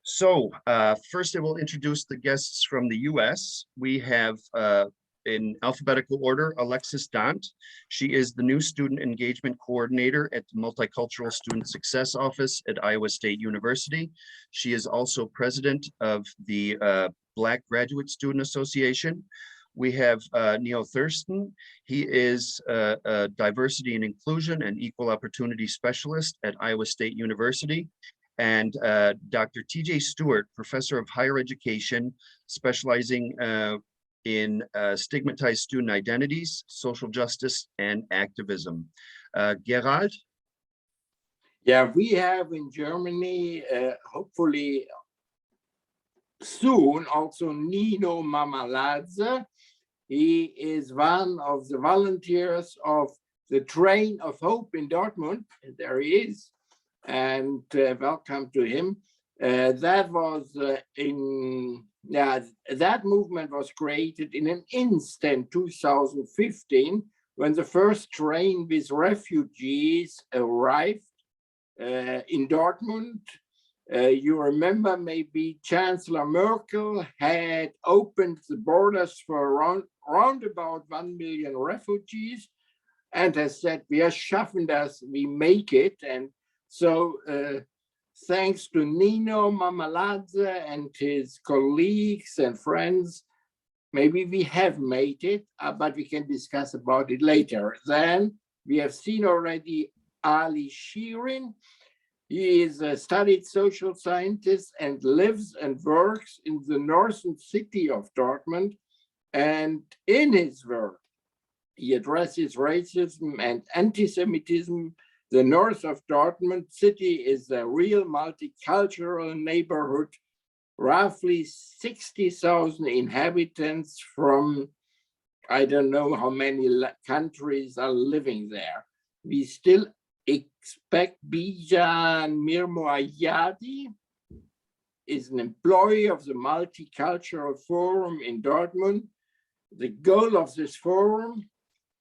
First I will introduce the guests from the US. We have, in alphabetical order, Alexis Dant. She is the new Student Engagement Coordinator at the Multicultural Student Success Office at Iowa State University. She is also president of the Black Graduate Student Association. We have Neil Thurston. He is a diversity and inclusion and equal opportunity specialist at Iowa State University. And Dr. TJ Stewart, professor of higher education, specializing in stigmatized student identities, social justice, and activism. Gerald? Yeah, we have in Germany, hopefully soon, also Nino Mamaladze. He is one of the volunteers of the Train of Hope in Dortmund. There he is, and welcome to him. That was that movement was created in an instant, 2015, when the first train with refugees arrived in Dortmund. You remember maybe Chancellor Merkel had opened the borders for around about 1 million refugees and has said, "Wir schaffen das, we make it." And so thanks to Nino Mamaladze and his colleagues and friends, maybe we have made it, but we can discuss about it later. Then we have seen already Ali Shirin. He is a studied social scientist and lives and works in the northern city of Dortmund. And in his work, he addresses racism and anti-Semitism. The north of Dortmund city is a real multicultural neighborhood, roughly 60,000 inhabitants from, I don't know how many countries are living there. We still expect Bijan Mirmoayadi is an employee of the Multicultural Forum in Dortmund. The goal of this forum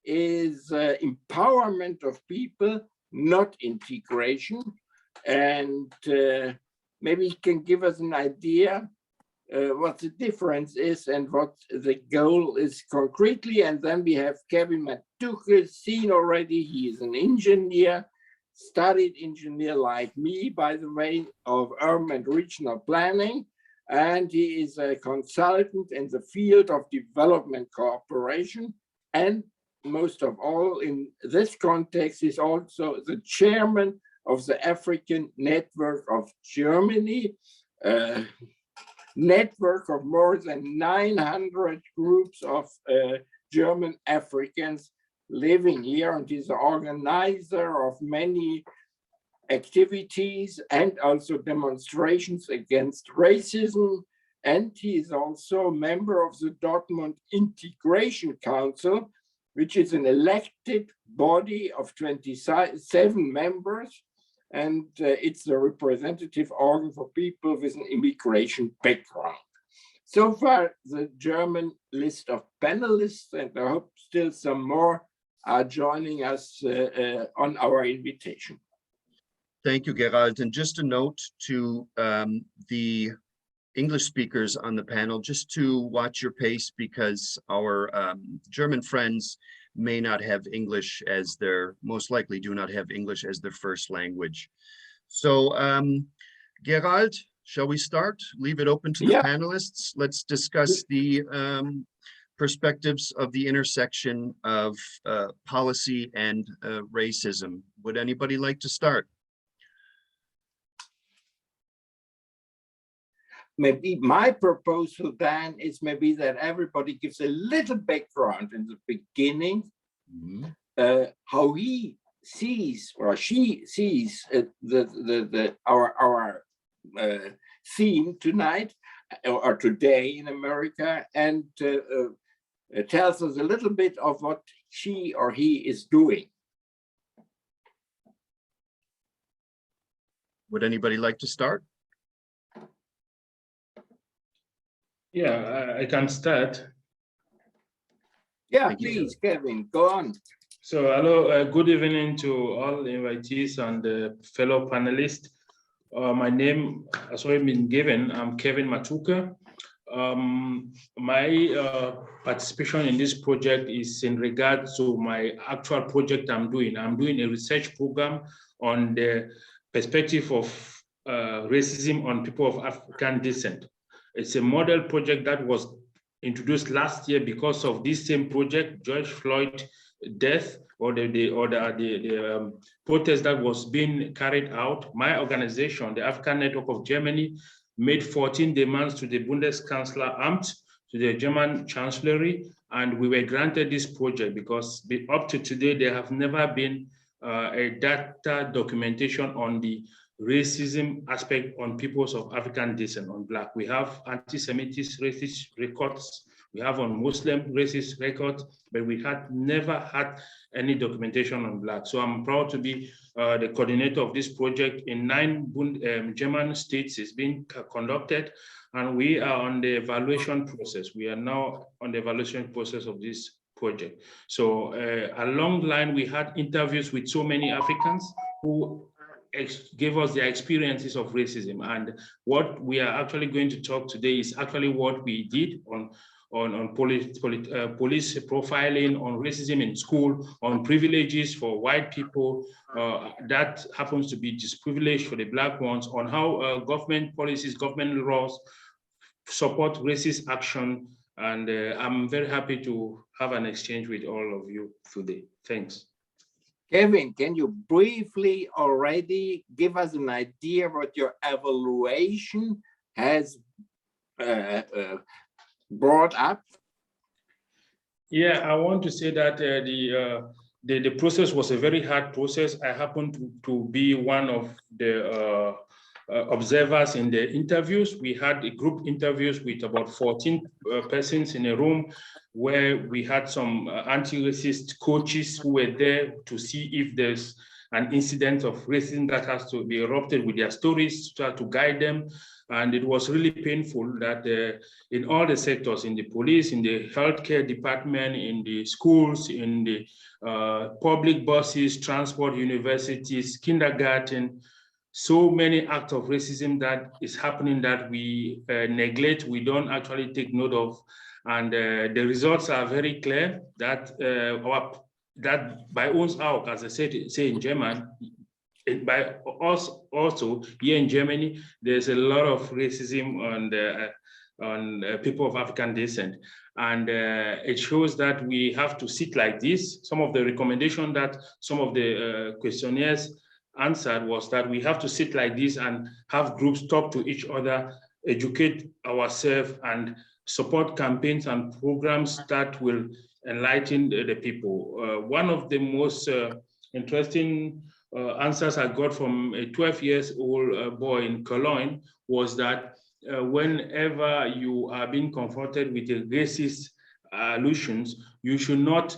is empowerment of people, not integration. And maybe he can give us an idea what the difference is and what the goal is concretely. And then we have Kevin Matuche, seen already. He is an engineer, studied engineer like me, by the way, of urban and regional planning. And he is a consultant in the field of development cooperation. And most of all, in this context, is also the chairman of the African Network of Germany, network of more than 900 groups of German Africans living here, and he's the organizer of many activities and also demonstrations against racism. And he is also a member of the Dortmund Integration Council, which is an elected body of 27 members. And it's the representative organ for people with an immigration background. So far, the German list of panelists, and I hope still some more are joining us on our invitation. Thank you, Gerald. And just a note to the English speakers on the panel, just to watch your pace, because our German friends may not have English as their, most likely do not have English as their first language. So Gerald, shall we start? Leave it open to the panelists. Let's discuss the perspectives of the intersection of policy and racism. Would anybody like to start? Maybe my proposal, Dan, is maybe that everybody gives a little background in the beginning, how he sees or she sees our theme tonight or today in America, and tells us a little bit of what she or he is doing. Would anybody like to start? Yeah, I can start. Yeah, please, Kevin, go on. So hello, good evening to all invitees and fellow panelists. My name has already been given. I'm Kevin Matuka. My participation in this project is in regard to my actual project I'm doing. I'm doing a research program on the perspective of racism on people of African descent. It's a model project that was introduced last year because of this same project, George Floyd death, or the protest that was being carried out. My organization, the African Network of Germany, made 14 demands to the Bundeskanzleramt, to the German Chancellery, and we were granted this project because up to today, there have never been a data documentation on the racism aspect on peoples of African descent, on Black. We have anti-Semitic racist records, we have on Muslim racist records, but we had never had any documentation on Black. So I'm proud to be the coordinator of this project in 9 German states. It's being conducted, and we are on the evaluation process. We are now on the evaluation process of this project. So along the line, we had interviews with so many Africans who gave us their experiences of racism. And what we are actually going to talk today is actually what we did on police profiling, on racism in school, on privileges for white people that happens to be disprivileged for the Black ones, on how government policies, government laws support racist action. And I'm very happy to have an exchange with all of you today. Thanks. Kevin, can you briefly already give us an idea what your evaluation has brought up? Yeah, I want to say that the process was a very hard process. I happened to be one of the observers in the interviews. We had a group interviews with about 14 persons in a room, where we had some anti-racist coaches who were there to see if there's an incident of racism that has to be erupted with their stories, to try to guide them. And it was really painful that in all the sectors, in the police, in the healthcare department, in the schools, in the public buses, transport, universities, kindergarten, so many acts of racism that is happening that we neglect, we don't actually take note of. And the results are very clear that that by uns auch, as I say in German, by us also here in Germany, there's a lot of racism on people of African descent. And it shows that we have to sit like this. Some of the recommendation that some of the questionnaires answered was that we have to sit like this and have groups talk to each other, educate ourselves, and support campaigns and programs that will enlighten the people. One of the most interesting answers I got from a 12-year-old boy in Cologne was that whenever you are being confronted with a racist allusions, you should not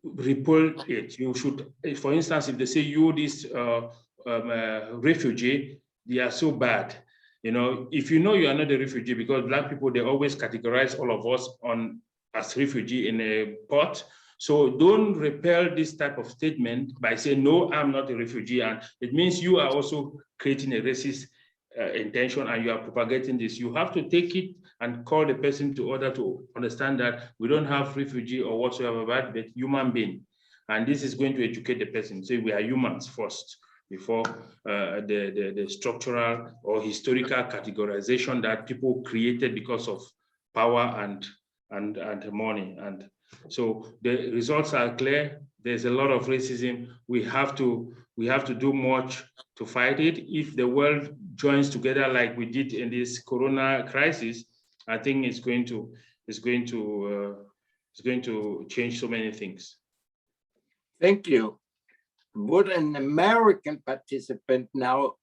repel it. You should, for instance, if they say you this refugee, they are so bad. You know, if you know you are not a refugee, because Black people, they always categorize all of us as refugee in a pot. So don't repel this type of statement by saying, no, I'm not a refugee. And it means you are also creating a racist intention and you are propagating this. You have to take it and call the person to order to understand that we don't have refugee or whatsoever, but human being. And this is going to educate the person. So we are humans first, before the structural or historical categorization that people created because of power and money. And so the results are clear. There's a lot of racism. We have to do much to fight it. If the world joins together like we did in this Corona crisis, I think it's going to change so many things. Thank you. Would an American participant now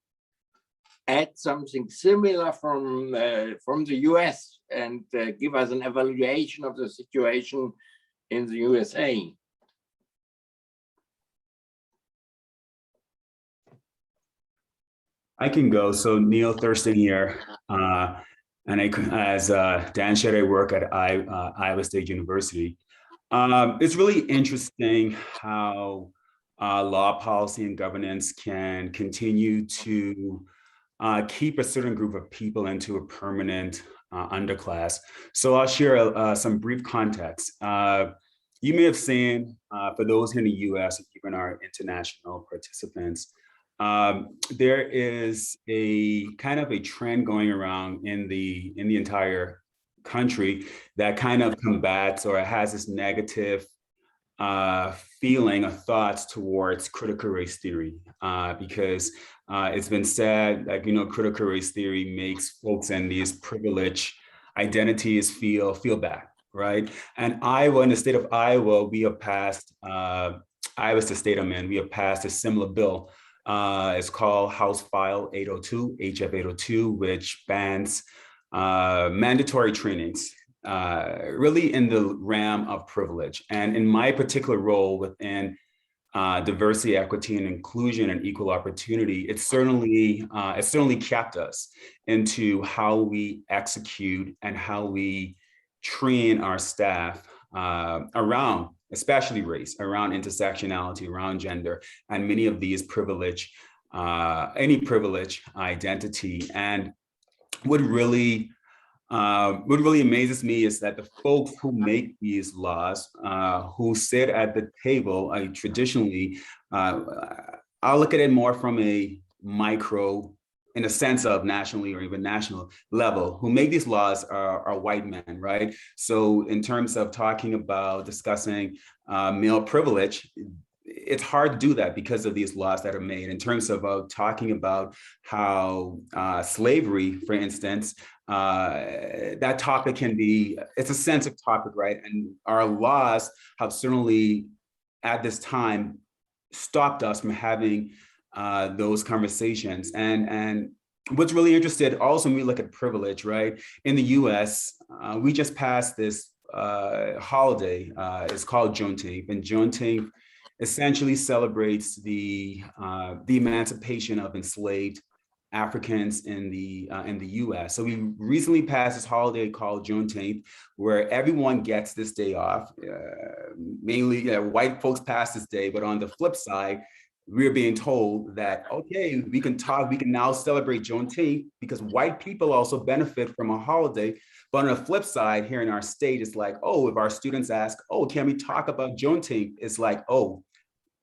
add something similar from the US and give us an evaluation of the situation in the USA? I can go. So Neil Thurston here. And as Dan said, I work at Iowa State University. It's really interesting how law, policy, and governance can continue to keep a certain group of people into a permanent underclass. So I'll share some brief context. You may have seen, for those here in the US, even our international participants, there is a kind of a trend going around in the entire country that kind of combats or has this negative feeling or thoughts towards critical race theory, because it's been said that, you know, critical race theory makes folks in these privileged identities feel bad, right? And Iowa, in the state of Iowa, we have passed, Iowa's the state I'm in, we have passed a similar bill. It's called House File 802, HF 802, which bans mandatory trainings, really in the realm of privilege. And in my particular role within diversity, equity, and inclusion and equal opportunity, it certainly kept us into how we execute and how we train our staff around, especially race, around intersectionality, around gender, and many of these privilege, any privilege identity. And what really amazes me is that the folks who make these laws, who sit at the table, traditionally, I'll look at it more from a micro, in a sense of nationally or even national level, who make these laws are white men, right? So in terms of talking about discussing male privilege, it's hard to do that because of these laws that are made. In terms of talking about how slavery, for instance, that topic can be, it's a sensitive topic, right? And our laws have certainly at this time stopped us from having those conversations. And what's really interesting also when we look at privilege, right? In the US, we just passed this holiday, it's called Juneteenth, and Juneteenth essentially celebrates the emancipation of enslaved Africans in the US. So we recently passed this holiday called Juneteenth, where everyone gets this day off. Mainly white folks pass this day, but on the flip side, we're being told that, okay, we can now celebrate Juneteenth because white people also benefit from a holiday. But on the flip side, here in our state, it's like, oh, if our students ask, oh, can we talk about Juneteenth? It's like, oh,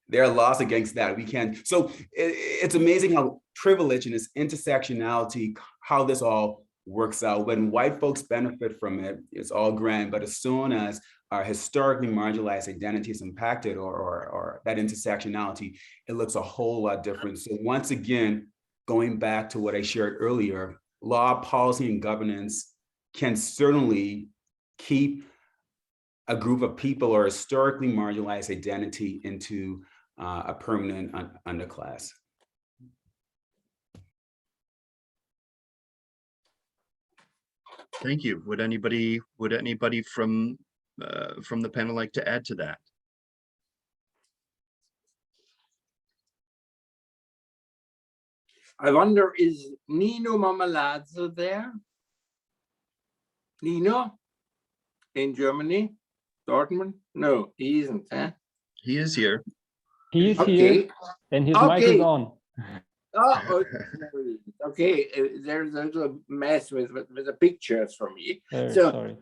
there are laws against that. We can't. So it's amazing how privilege and its intersectionality, how this all works out. When white folks benefit from it, it's all grand. But as soon as our historically marginalized identity is impacted or that intersectionality, it looks a whole lot different. So once again, going back to what I shared earlier, law, policy, and governance can certainly keep a group of people or historically marginalized identity into a permanent underclass. Thank you. Would anybody from the panel like to add to that? I wonder, is Nino Mamalazzo there? Nino in Germany, Dortmund? No, he isn't. Huh? He is here. He is here, and his mic is on. Oh, okay. There's a little mess with the pictures for me. So sorry.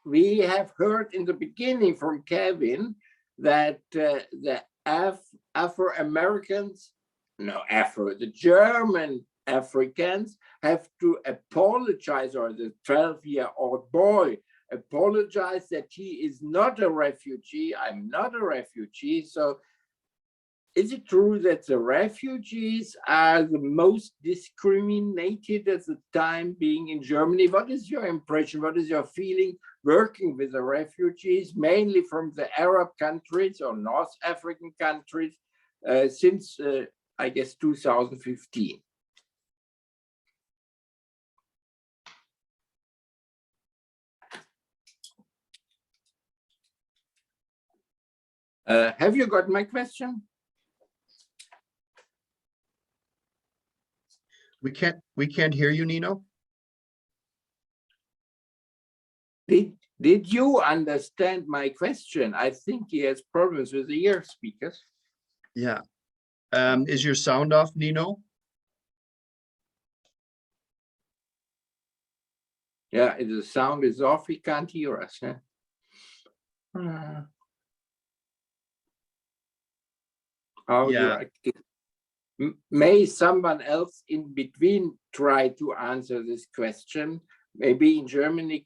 We have heard in the beginning from Kevin that the Afro-Americans, the German Africans have to apologize, or the 12-year-old boy apologize that he is not a refugee. I'm not a refugee. So is it true that the refugees are the most discriminated at the time being in Germany? What is your impression? What is your feeling working with the refugees, mainly from the Arab countries or North African countries, since, I guess, 2015? Have you got my question? We can't hear you, Nino. Did you understand my question? I think he has problems with the ear speakers. Yeah. Is your sound off, Nino? Yeah, the sound is off. He can't hear us. Huh? How Yeah. May someone else in between try to answer this question? Maybe in Germany,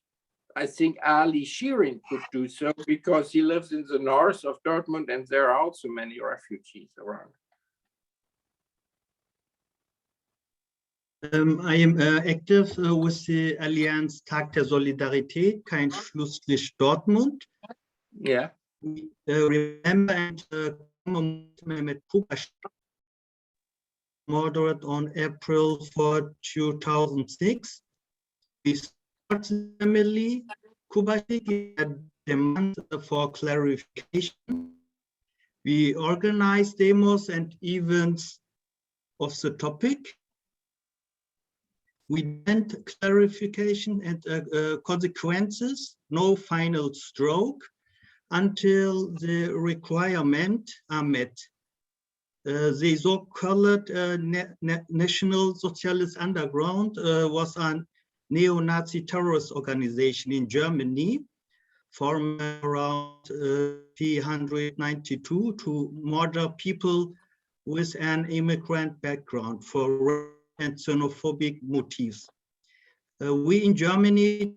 I think Ali Shirin could do so because he lives in the north of Dortmund and there are also many refugees around. I am active with the Allianz Tag der Solidarität, kein Schlussstrich Dortmund. Yeah. We remember and commemorate Kuba murdered on April 4, 2006. We started family Kuba demand for clarification. We organized demos and events of the topic. We demand clarification and consequences, no final stroke, until the requirements are met. The so-called National Socialist Underground was a neo-Nazi terrorist organization in Germany, formed around 392 to murder people with an immigrant background for and xenophobic motives. We in Germany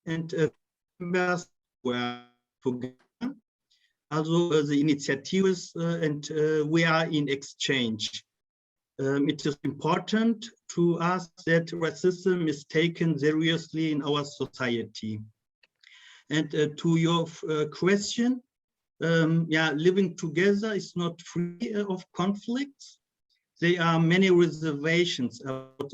and members were together. Also the initiatives and we are in exchange. It is important to us that racism is taken seriously in our society. And to your question, yeah, living together is not free of conflicts. There are many reservations about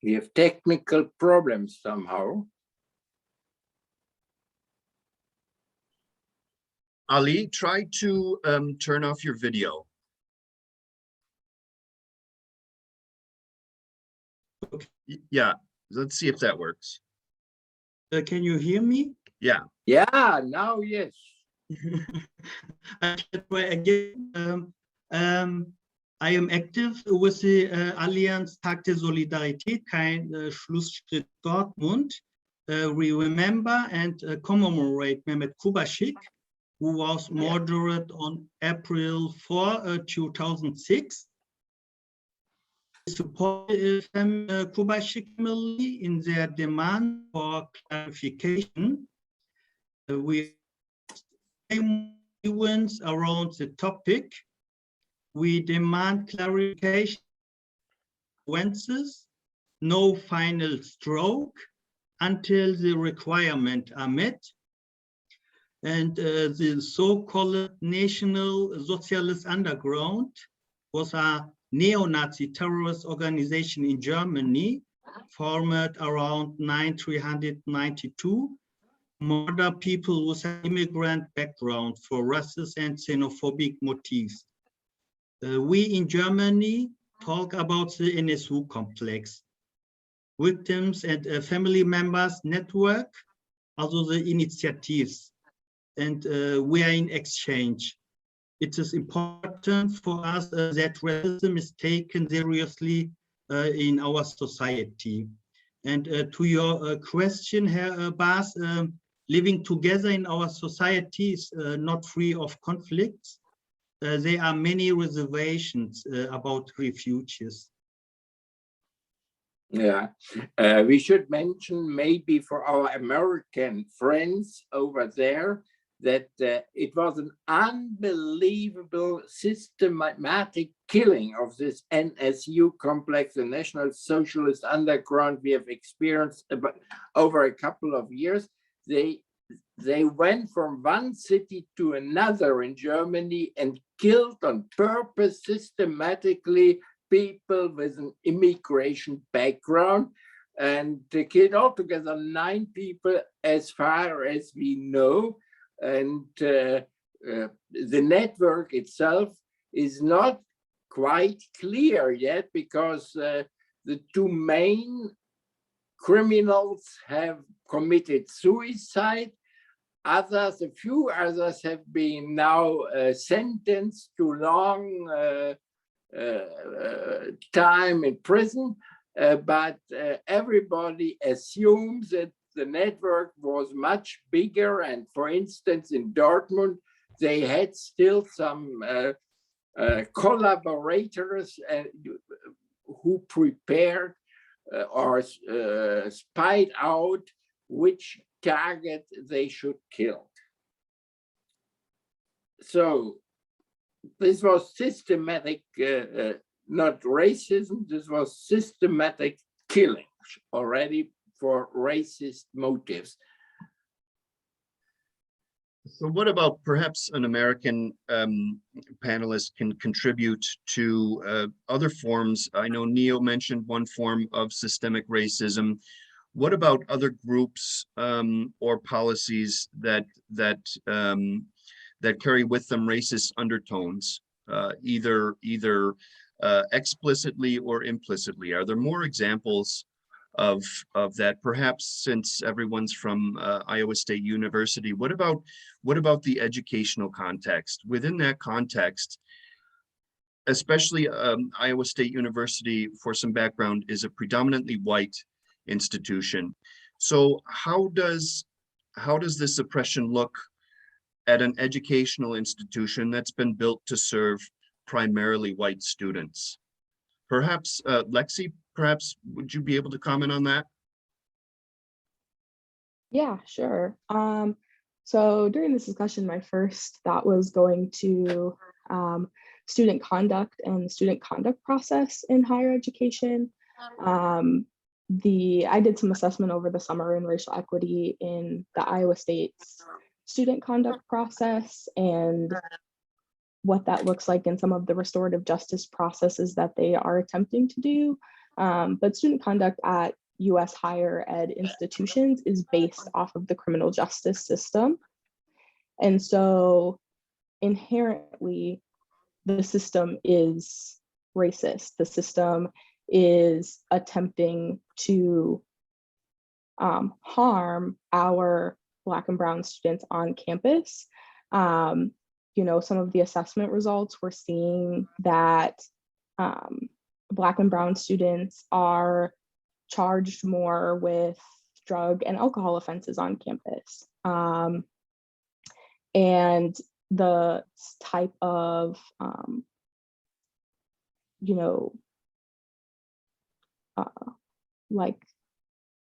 we have technical problems somehow. Ali, try to turn off your video. Okay. Yeah, let's see if that works. can you hear me? Yeah. Yeah, now yes. I can try again. I am active with the Allianz Tag der Solidarität, kein Schlussstrich Dortmund. We remember and commemorate Mehmet Kubashik, who was murdered on April 4, 2006. We support the Kubashik family in their demand for clarification. We events around the topic. We demand clarification, consequences, no final stroke until the requirements are met. And the so-called National Socialist Underground was a neo-Nazi terrorist organization in Germany, formed around 392, murder people with an immigrant background for racist and xenophobic motives. We in Germany talk about the NSU complex. Victims and family members network, also the initiatives, and we are in exchange. It is important for us that racism is taken seriously in our society. And to your question, Herr Baas, living together in our society is not free of conflicts. There are many reservations about refugees. Yeah, we should mention maybe for our American friends over there that it was an unbelievable systematic killing of this NSU complex, the National Socialist Underground we have experienced over a couple of years. They went from one city to another in Germany and killed on purpose systematically people with an immigration background, and they killed altogether 9 people as far as we know. And the network itself is not quite clear yet because the two main criminals have committed suicide. Others, a few others have been now sentenced to long time in prison, but everybody assumes that the network was much bigger. And for instance, in Dortmund, they had still some collaborators who prepared or spied out which target they should kill. So this was systematic, not racism, this was systematic killing already for racist motives. So what about perhaps an American panelist can contribute to other forms? I know Neo mentioned one form of systemic racism. What about other groups or policies that carry with them racist undertones, either explicitly or implicitly? Are there more examples of that? Perhaps, since everyone's from Iowa State University, what about the educational context? Within that context, especially Iowa State University, for some background, is a predominantly white institution. So how does this oppression look at an educational institution that's been built to serve primarily white students? Perhaps Lexi, perhaps would you be able to comment on that? Yeah, sure. So during this discussion, my first thought was going to student conduct and the student conduct process in higher education. I did some assessment over the summer in racial equity in the Iowa State's student conduct process and what that looks like in some of the restorative justice processes that they are attempting to do. But student conduct at US higher ed institutions is based off of the criminal justice system. And so inherently, the system is racist. The system is attempting to harm our Black and Brown students on campus. Some of the assessment results, we're seeing that Black and Brown students are charged more with drug and alcohol offenses on campus. And the type of,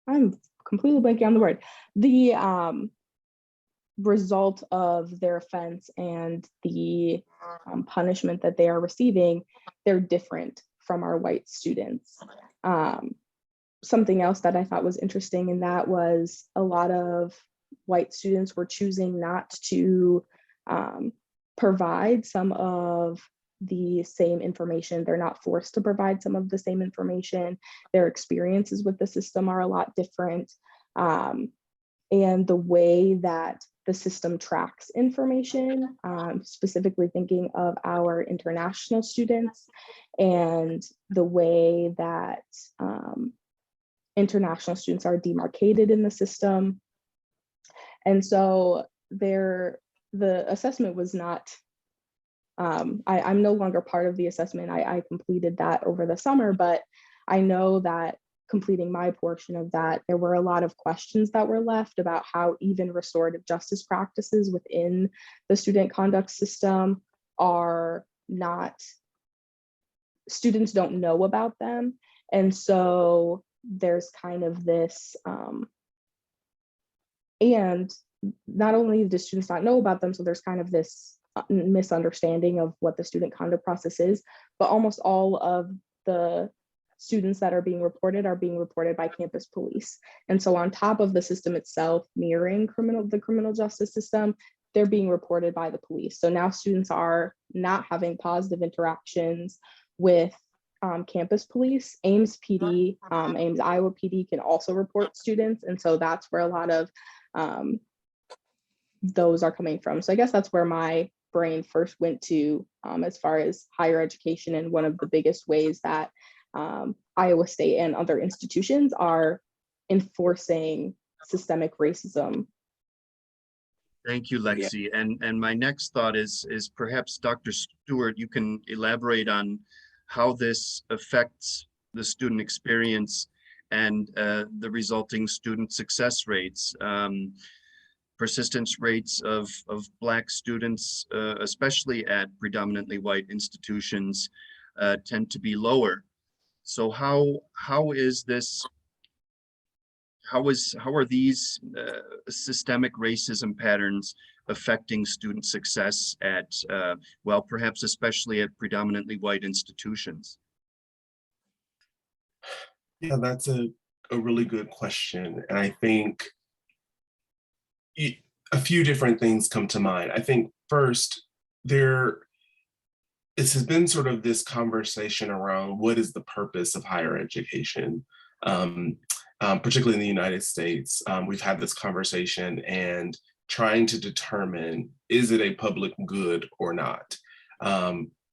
I'm completely blanking on the word. The result of their offense and the punishment that they are receiving, they're different from our white students. Something else that I thought was interesting in that was a lot of white students were choosing not to provide some of the same information. They're not forced to provide some of the same information. Their experiences with the system are a lot different. And the way that the system tracks information, specifically thinking of our international students and the way that international students are demarcated in the system. And so the assessment was not, I'm no longer part of the assessment. I completed that over the summer, but I know that completing my portion of that, there were a lot of questions that were left about how even restorative justice practices within the student conduct system are not, students don't know about them. And so there's kind of this, and not only do students not know about them, so there's kind of this misunderstanding of what the student conduct process is, but almost all of the students that are being reported by campus police. And so on top of the system itself mirroring the criminal justice system, they're being reported by the police. So now students are not having positive interactions with campus police. Ames PD, Ames Iowa PD can also report students. And so that's where a lot of those are coming from. So I guess that's where my brain first went to as far as higher education, and one of the biggest ways that Iowa State and other institutions are enforcing systemic racism. Thank you, Lexi. And my next thought is perhaps Dr. Stewart, you can elaborate on how this affects the student experience and the resulting student success rates. Persistence rates of Black students, especially at predominantly white institutions, tend to be lower. So how is this? How are these systemic racism patterns affecting student success at, well, perhaps especially at predominantly white institutions? Yeah, that's a really good question. And I think a few different things come to mind. I think first, this has been sort of this conversation around what is the purpose of higher education, particularly in the United States. We've had this conversation and trying to determine, is it a public good or not?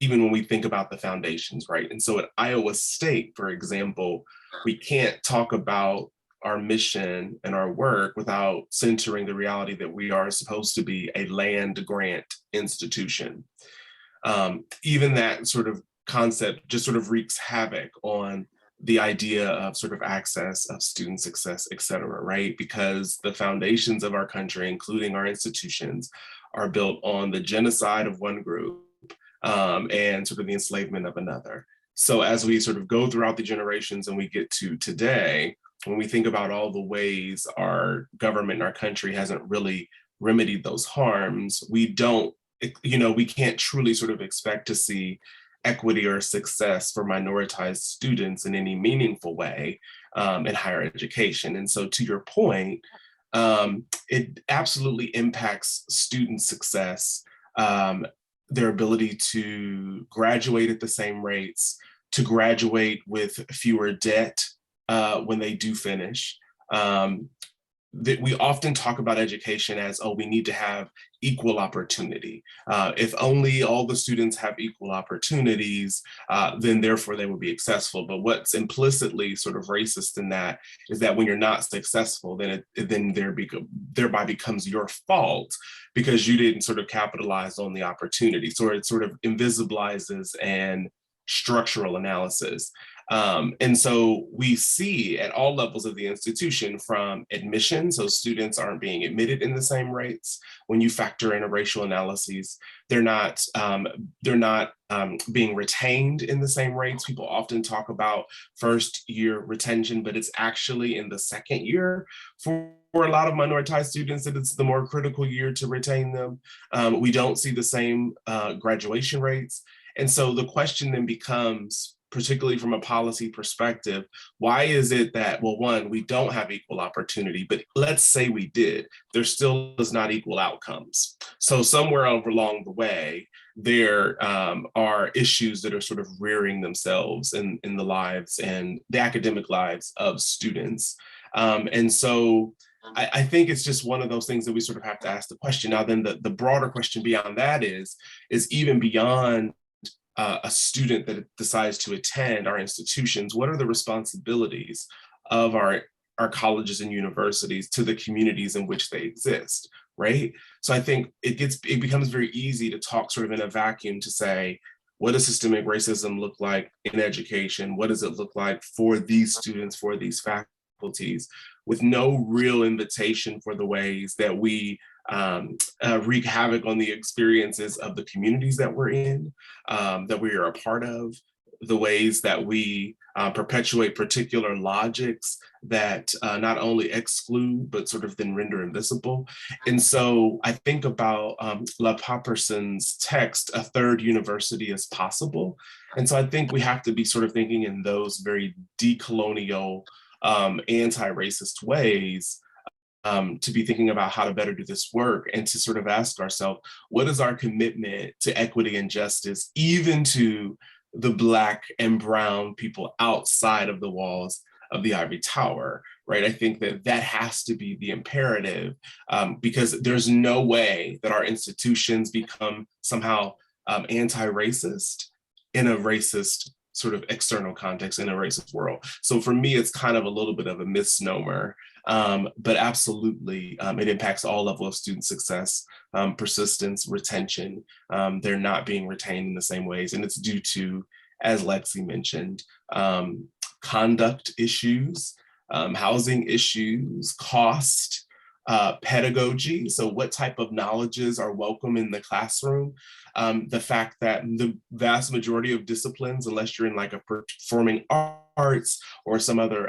Even when we think about the foundations, right? And so at Iowa State, for example, we can't talk about our mission and our work without centering the reality that we are supposed to be a land grant institution. Even that sort of concept just sort of wreaks havoc on the idea of sort of access, of student success, et cetera, right? Because the foundations of our country, including our institutions, are built on the genocide of one group and sort of the enslavement of another. So as we sort of go throughout the generations and we get to today, when we think about all the ways our government and our country hasn't really remedied those harms, we can't truly sort of expect to see equity or success for minoritized students in any meaningful way in higher education. And so to your point, it absolutely impacts student success, their ability to graduate at the same rates, to graduate with fewer debt when they do finish. That we often talk about education as, oh, we need to have equal opportunity. If only all the students have equal opportunities, then therefore they will be successful. But what's implicitly sort of racist in that is that when you're not successful, then thereby becomes your fault because you didn't sort of capitalize on the opportunity. So it sort of invisibilizes an structural analysis. And so we see at all levels of the institution, from admission, so students aren't being admitted in the same rates. When you factor in a racial analysis, they're not being retained in the same rates. People often talk about first year retention, but it's actually in the second year for a lot of minoritized students that it's the more critical year to retain them. We don't see the same graduation rates. And so the question then becomes, particularly from a policy perspective, why is it that, well, one, we don't have equal opportunity, but let's say we did, there still is not equal outcomes. So somewhere along the way, there are issues that are sort of rearing themselves in the lives and the academic lives of students. And so I think it's just one of those things that we sort of have to ask the question. Now, then the broader question beyond that is even beyond a student that decides to attend our institutions, what are the responsibilities of our colleges and universities to the communities in which they exist, right? So I think it becomes very easy to talk sort of in a vacuum to say, what does systemic racism look like in education? What does it look like for these students, for these faculties, with no real invitation for the ways that we wreak havoc on the experiences of the communities that we're in, that we are a part of, the ways that we perpetuate particular logics that not only exclude, but sort of then render invisible. And so I think about La Paperson's text, A Third University is Possible. And so I think we have to be sort of thinking in those very decolonial, anti-racist ways, to be thinking about how to better do this work and to sort of ask ourselves, what is our commitment to equity and justice, even to the Black and brown people outside of the walls of the Ivory Tower, right? I think that has to be the imperative, because there's no way that our institutions become somehow anti-racist in a racist sort of external context in a racist world. So for me, it's kind of a little bit of a misnomer, but absolutely it impacts all levels of student success, persistence, retention. They're not being retained in the same ways. And it's due to, as Lexi mentioned, conduct issues, housing issues, cost, pedagogy. So what type of knowledges are welcome in the classroom? The fact that the vast majority of disciplines, unless you're in like a performing arts or some other,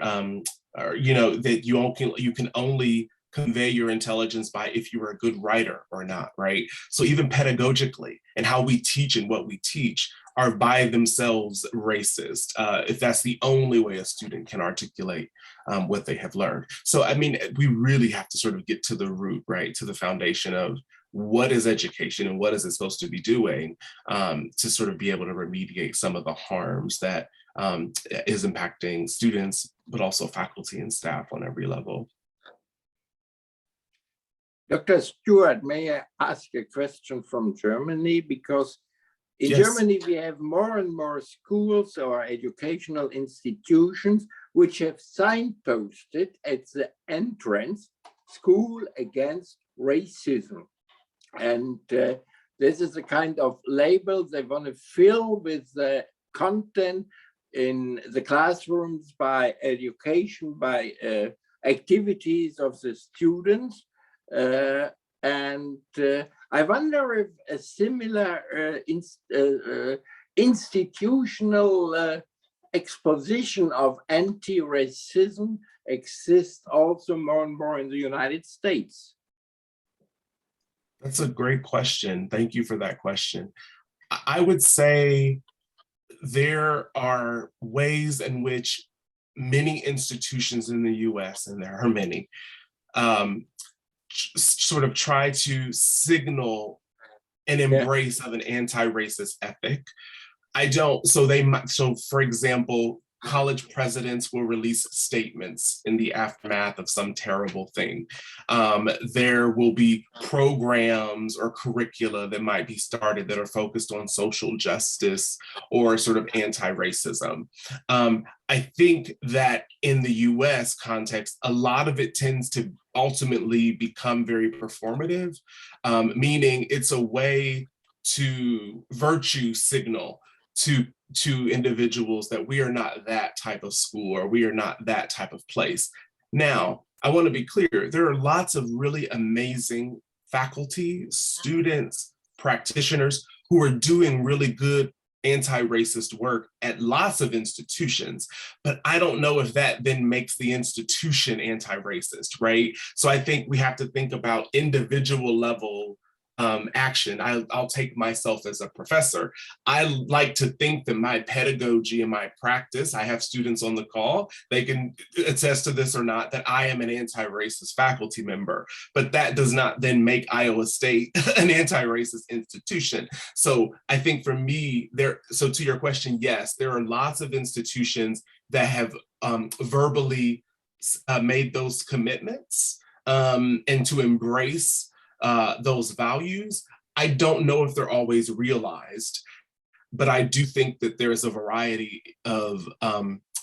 or, you know, that you can only convey your intelligence by if you are a good writer or not, right? So even pedagogically and how we teach and what we teach are by themselves racist, if that's the only way a student can articulate what they have learned. So, I mean, we really have to sort of get to the root, right, to the foundation of what is education and what is it supposed to be doing to sort of be able to remediate some of the harms that is impacting students, but also faculty and staff on every level. Dr. Stewart, may I ask a question from Germany? Because in Yes. Germany, we have more and more schools or educational institutions which have signposted at the entrance, "School Against Racism." And this is a kind of label they want to fill with the content in the classrooms by education, by activities of the students. I wonder if a similar institutional exposition of anti-racism exists also more and more in the United States. That's a great question. Thank you for that question. I would say there are ways in which many institutions in the US, and there are many, sort of try to signal an embrace of an anti-racist ethic. So for example, college presidents will release statements in the aftermath of some terrible thing. There will be programs or curricula that might be started that are focused on social justice or sort of anti-racism. I think that in the US context, a lot of it tends to ultimately become very performative, meaning it's a way to virtue signal to individuals that we are not that type of school or we are not that type of place. Now, I want to be clear, there are lots of really amazing faculty, students, practitioners who are doing really good anti-racist work at lots of institutions, but I don't know if that then makes the institution anti-racist, right? So I think we have to think about individual level action. I'll take myself as a professor. I like to think that my pedagogy and my practice, I have students on the call, they can attest to this or not, that I am an anti-racist faculty member, but that does not then make Iowa State an anti-racist institution. So I think for me, so to your question, yes, there are lots of institutions that have verbally made those commitments and to embrace those values. I don't know if they're always realized, but I do think that there's a variety of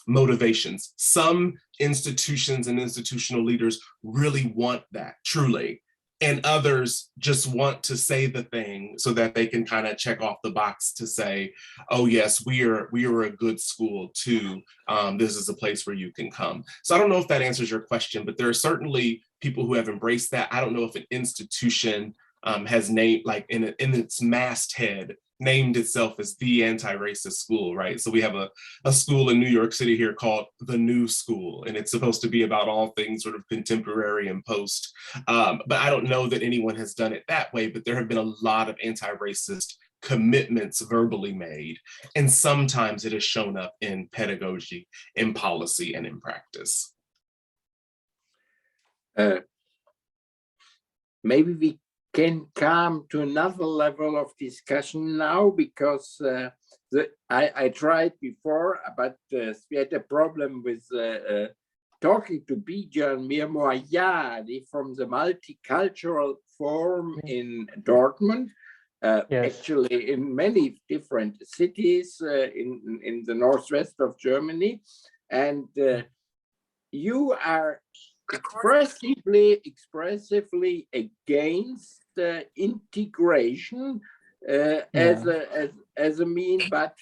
motivations. Some institutions and institutional leaders really want that, truly, and others just want to say the thing so that they can kind of check off the box to say, oh yes, we are a good school too. This is a place where you can come. So I don't know if that answers your question, but there are certainly people who have embraced that. I don't know if an institution has named, like in its masthead, named itself as the anti-racist school, right? So we have a school in New York City here called The New School, and it's supposed to be about all things sort of contemporary and post. But I don't know that anyone has done it that way, but there have been a lot of anti-racist commitments verbally made, and sometimes it has shown up in pedagogy, in policy, and in practice. Maybe we can come to another level of discussion now, because I tried before, but we had a problem with talking to Bijan Mirmoyadi from the Multicultural Forum in Dortmund. Yes. actually in many different cities in the northwest of Germany. And you are expressively against integration as a mean, but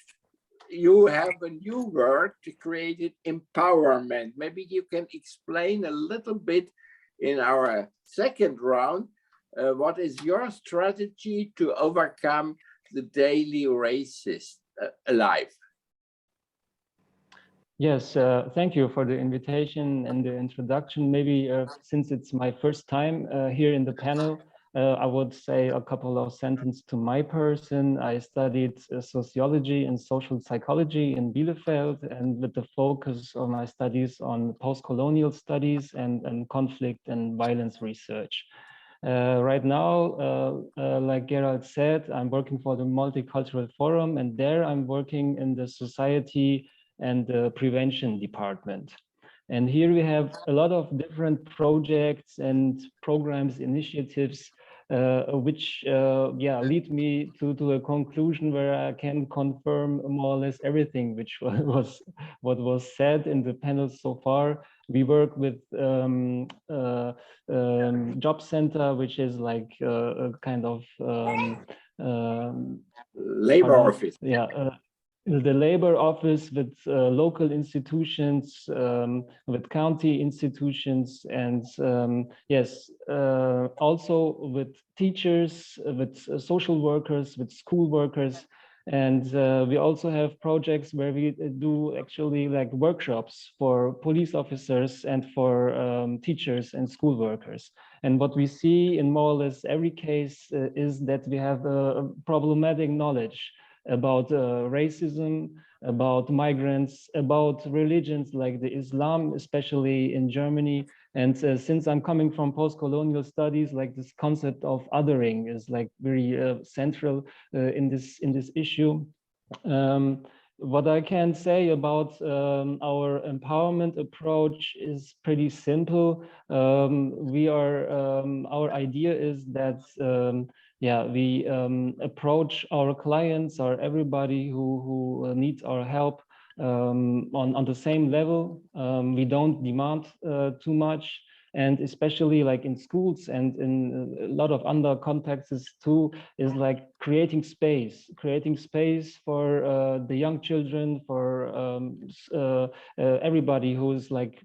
you have a new word created, empowerment. Maybe you can explain a little bit in our second round, what is your strategy to overcome the daily racist life? Yes, thank you for the invitation and the introduction. Maybe since it's my first time here in the panel, I would say a couple of sentences to my person. I studied sociology and social psychology in Bielefeld, and with the focus of my studies on post-colonial studies and conflict and violence research. Right now, like Gerald said, I'm working for the Multicultural Forum, and there I'm working in the society and the prevention department. And here we have a lot of different projects and programs, initiatives, which lead me to a conclusion where I can confirm more or less everything which was what was said in the panel so far. We work with Job Center, which is like a kind of labor office. Yeah. The labor office with local institutions, with county institutions, and yes, also with teachers, with social workers, with school workers. And we also have projects where we do actually like workshops for police officers and for teachers and school workers. And what we see in more or less every case is that we have problematic knowledge about racism, about migrants, about religions like the Islam, especially in Germany. And since I'm coming from post-colonial studies, like this concept of othering is like very central in this issue. What I can say about our empowerment approach is pretty simple. Our idea is that we approach our clients or everybody who needs our help on the same level. We don't demand too much. And especially like in schools and in a lot of other contexts too, is like creating space for the young children, for everybody who's like,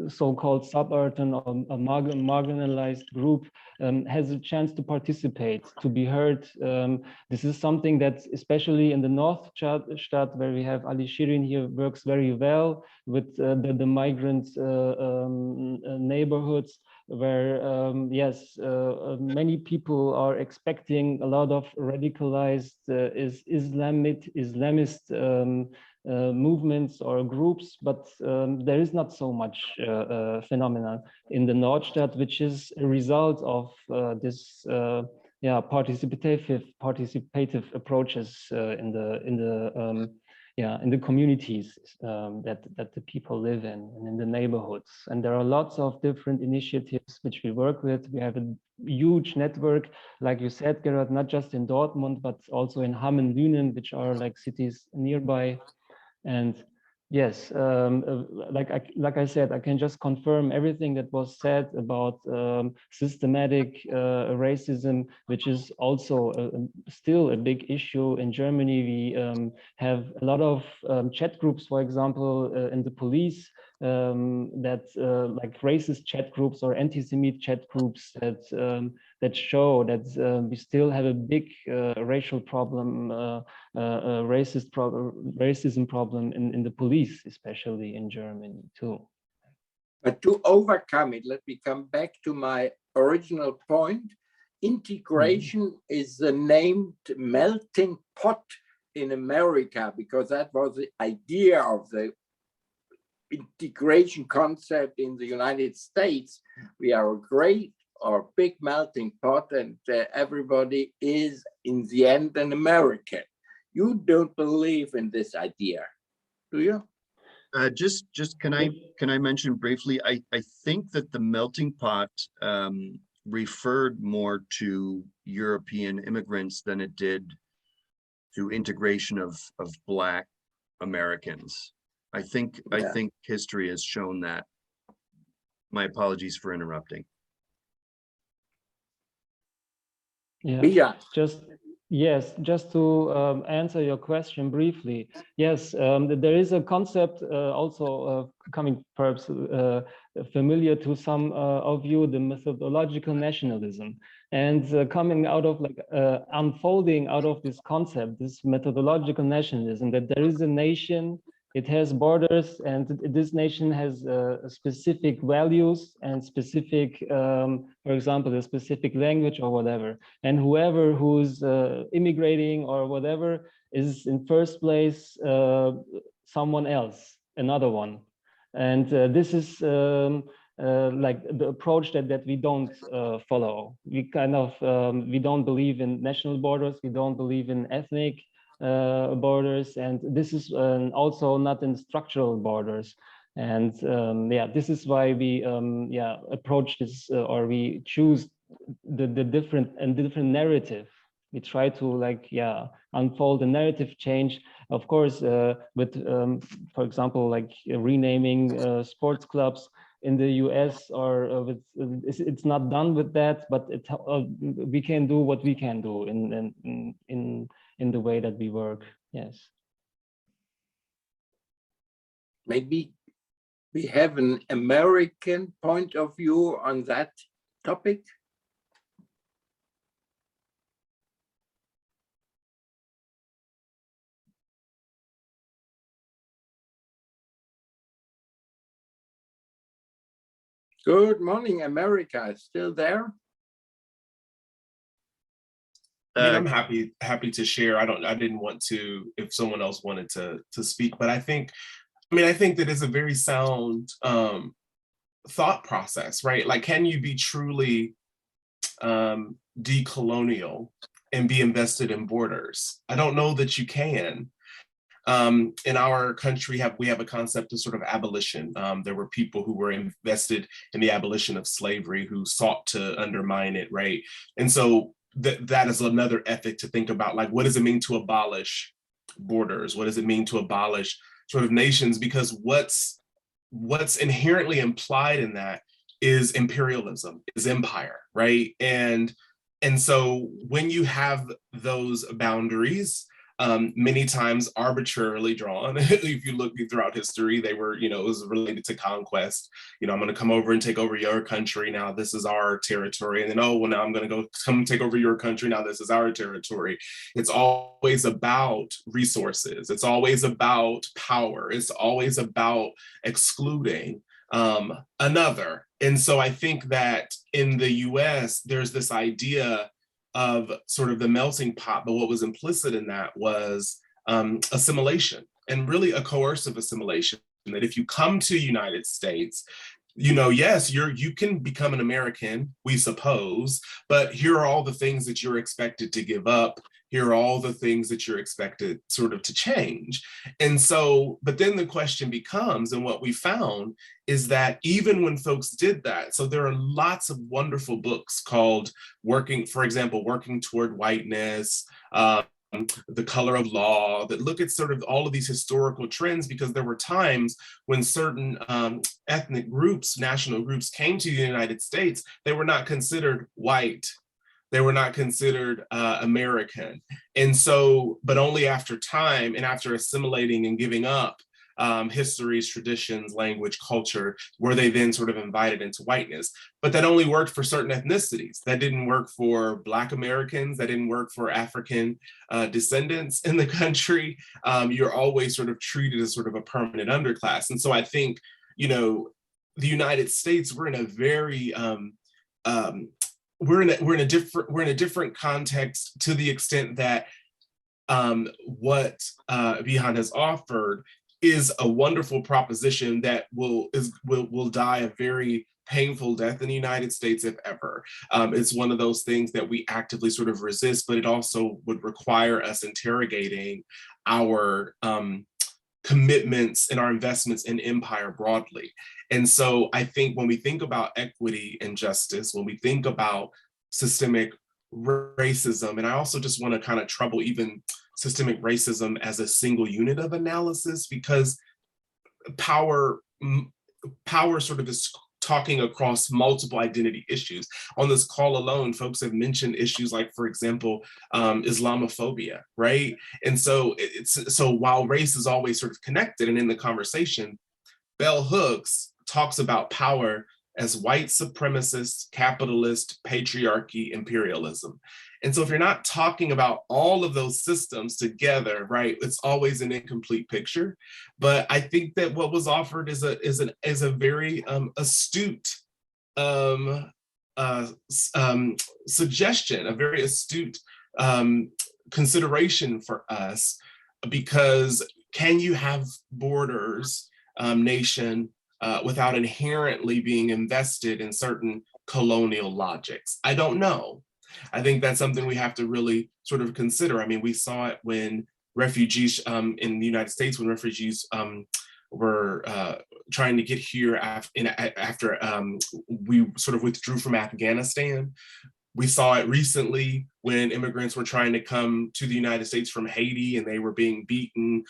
so-called subaltern or a marginalized group has a chance to participate, to be heard. This is something that, especially in the North Stadt, where we have Ali Shirin here, works very well with the migrant neighborhoods, where many people are expecting a lot of radicalized Islamist movements or groups, but there is not so much phenomenon in the Nordstadt, which is a result of this participative approaches in the communities that the people live in and in the neighborhoods. And there are lots of different initiatives which we work with. We have a huge network, like you said, Gerard, not just in Dortmund, but also in Hamm and Lünen, which are like cities nearby. And yes, like I said, I can just confirm everything that was said about systematic racism, which is also still a big issue in Germany. We have a lot of chat groups, for example, in the police, that like racist chat groups or anti-Semite chat groups that show that we still have a big racial problem, racism problem in the police, especially in Germany too. But to overcome it, let me come back to my original point. Integration is the named melting pot in America, because that was the idea of the integration concept in the United States. We are a great or big melting pot, and everybody is in the end an American. You don't believe in this idea, do you? Just can I mention briefly? I think that the melting pot referred more to European immigrants than it did to integration of Black Americans. I think history has shown that. My apologies for interrupting. Yeah, just to answer your question briefly. Yes, there is a concept also coming perhaps familiar to some of you, the methodological nationalism, and coming out of like unfolding out of this concept, this methodological nationalism, that there is a nation, it has borders, and this nation has specific values and specific, for example, a specific language or whatever. And whoever who's immigrating or whatever is in first place someone else, another one. And this is like the approach that we don't follow. We kind of, we don't believe in national borders. We don't believe in ethnic borders, and this is also not in structural borders. And yeah, this is why we approach this or we choose the different narrative. We try to unfold the narrative change, of course, with for example, like renaming sports clubs in the US, or with it's not done with that, but we can do what we can do in the way that we work. Yes. Maybe we have an American point of view on that topic. Good morning, America. Still there? I mean, I'm happy to share. I didn't want to, if someone else wanted to speak, but I think that is a very sound thought process, right? Like, can you be truly decolonial and be invested in borders? I don't know that you can. In our country, we have a concept of sort of abolition. There were people who were invested in the abolition of slavery who sought to undermine it, right? And so that is another ethic to think about, like, what does it mean to abolish borders? What does it mean to abolish sort of nations? Because what's inherently implied in that is imperialism, is empire, right? And so when you have those boundaries, many times arbitrarily drawn, if you look throughout history, they were, it was related to conquest. I'm going to come over and take over your country. Now this is our territory. And then, oh, well, now I'm going to come take over your country. Now this is our territory. It's always about resources. It's always about power. It's always about excluding another. And so I think that in the US, there's this idea of sort of the melting pot, but what was implicit in that was assimilation, and really a coercive assimilation, that if you come to the United States, yes, you can become an American, we suppose, but here are all the things that you're expected to give up. Here are all the things that you're expected sort of to change. And so, but then the question becomes, and what we found is that even when folks did that, so there are lots of wonderful books called for example, Working Toward Whiteness, The Color of Law, that look at sort of all of these historical trends, because there were times when certain ethnic groups, national groups came to the United States, they were not considered white. They were not considered American. And so, but only after time and after assimilating and giving up histories, traditions, language, culture, were they then sort of invited into whiteness. But that only worked for certain ethnicities. That didn't work for Black Americans. That didn't work for African descendants in the country. You're always sort of treated as sort of a permanent underclass. And so I think, the United States, we're in a very, we're in a different context, to the extent that what Vihan has offered is a wonderful proposition that will die a very painful death in the United States, if ever. It's one of those things that we actively sort of resist, but it also would require us interrogating our commitments and our investments in empire broadly. And so I think when we think about equity and justice, when we think about systemic racism, and I also just want to kind of trouble even systemic racism as a single unit of analysis, because power sort of is talking across multiple identity issues. On this call alone, folks have mentioned issues like, for example, Islamophobia, right? And so so while race is always sort of connected and in the conversation, Bell Hooks talks about power as white supremacist, capitalist, patriarchy, imperialism. And so if you're not talking about all of those systems together, right, it's always an incomplete picture. But I think that what was offered is a very astute suggestion, a very astute consideration for us, because can you have borders, nation, without inherently being invested in certain colonial logics? I don't know. I think that's something we have to really sort of consider. I mean, we saw it when refugees in the United States, when refugees were trying to get here after we sort of withdrew from Afghanistan. We saw it recently when immigrants were trying to come to the United States from Haiti, and they were being beaten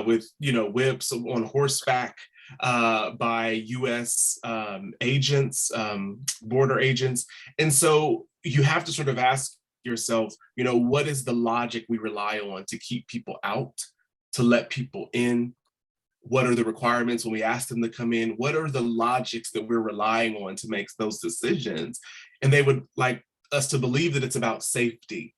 with, whips on horseback by US agents, border agents. And so you have to sort of ask yourself, what is the logic we rely on to keep people out, to let people in? What are the requirements when we ask them to come in? What are the logics that we're relying on to make those decisions? And they would like us to believe that it's about safety.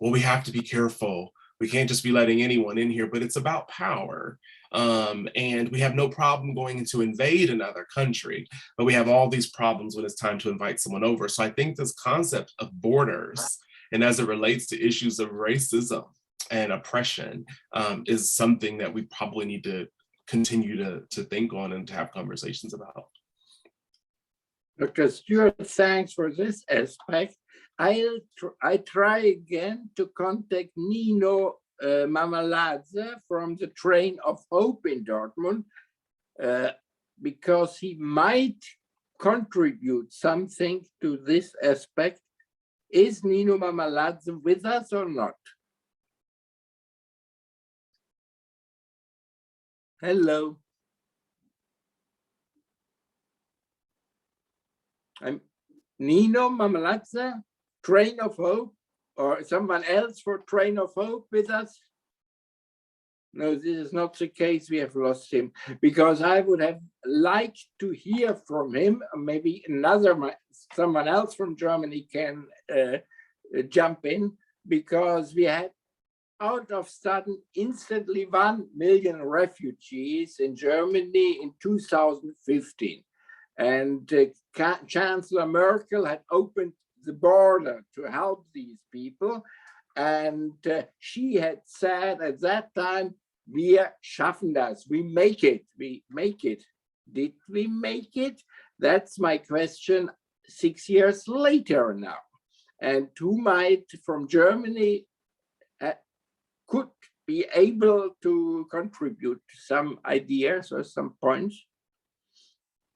Well, we have to be careful. We can't just be letting anyone in here, but it's about power. And we have no problem going in to invade another country, but we have all these problems when it's time to invite someone over. So I think this concept of borders, and as it relates to issues of racism and oppression, is something that we probably need to continue to think on and to have conversations about. Dr. Stewart, thanks for this aspect. I try again to contact Nino Mamaladze from the Train of Hope in Dortmund, because he might contribute something to this aspect. Is Nino Mamaladze with us or not? Hello. I'm Nino Mamaladze, Train of Hope, or someone else for Train of Hope with us? No, this is not the case. We have lost him, because I would have liked to hear from him. Maybe someone else from Germany can jump in, because we had out of sudden instantly 1 million refugees in Germany in 2015. And Chancellor Merkel had opened the border to help these people. And she had said at that time, wir schaffen das, we make it. Did we make it? That's my question 6 years later now. And who might from Germany could be able to contribute some ideas or some points?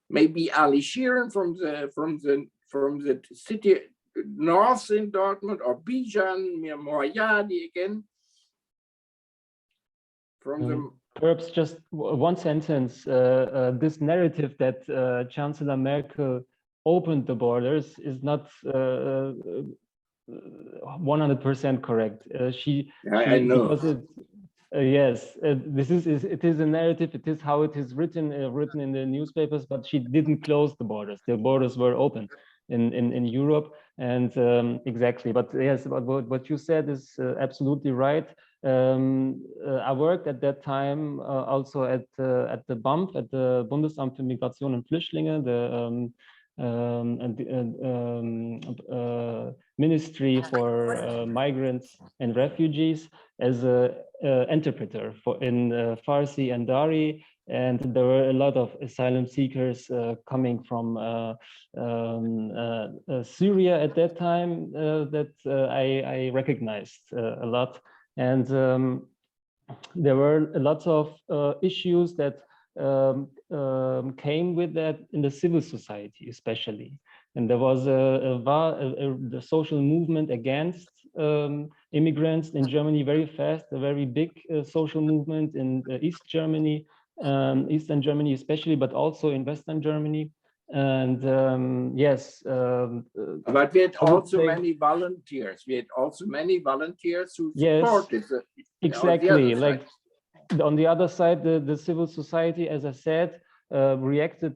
Maybe Ali Sheeran from the city north in Dortmund, or Bijan Moyadi again. Perhaps just one sentence. This narrative that Chancellor Merkel opened the borders is not 100% correct. I know. Because yes, it is a narrative. It is how it is written in the newspapers. But she didn't close the borders. The borders were open in Europe, and exactly. But yes, what you said is absolutely right. I worked at that time also at the BAMF, at the Bundesamt für Migration und Flüchtlinge, the Ministry for Migrants and Refugees, as an interpreter in Farsi and Dari. And there were a lot of asylum seekers coming from Syria at that time that I recognized a lot. And there were lots of issues that came with that in the civil society, especially. And there was the social movement against immigrants in Germany very fast, a very big social movement in East Germany, Eastern Germany especially, but also in Western Germany. And yes. But we had also many volunteers. We had also many volunteers who supported. Yes, exactly. Like on the other side, the civil society, as I said, reacted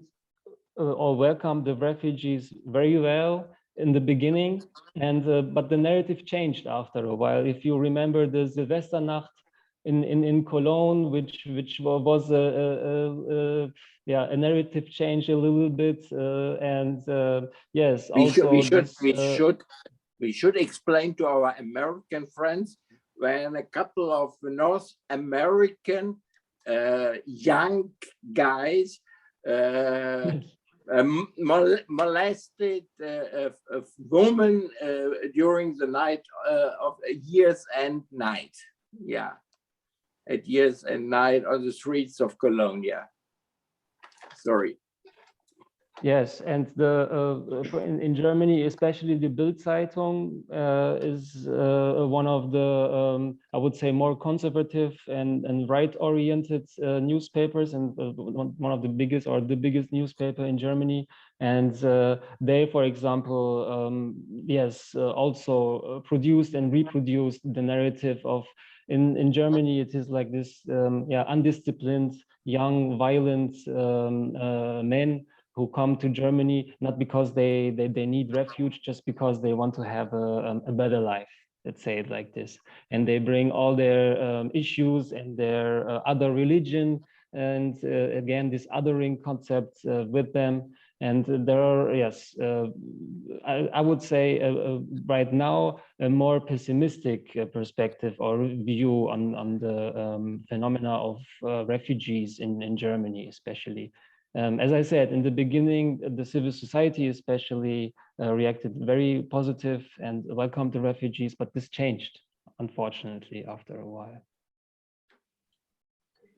or welcomed the refugees very well in the beginning, and but the narrative changed after a while. If you remember the Silvesternacht in Cologne, which was a narrative change a little bit, and yes, we should explain to our American friends when a couple of North American young guys molested a woman during the night of Year's End night. Yeah, at Year's End night on the streets of Cologne. Yeah, sorry. Yes, and in Germany, especially the Bild-Zeitung is one of the, I would say, more conservative and right-oriented newspapers, and one of the biggest or the biggest newspaper in Germany. And they, for example, yes, also produced and reproduced the narrative of in Germany. It is like this, undisciplined, young, violent men who come to Germany, not because they need refuge, just because they want to have a better life, let's say it like this. And they bring all their issues and their other religion, and again, this othering concept with them. And there are, yes, I would say right now, a more pessimistic perspective or view on the phenomena of refugees in Germany, especially. As I said, in the beginning, the civil society especially reacted very positive and welcomed the refugees, but this changed, unfortunately, after a while.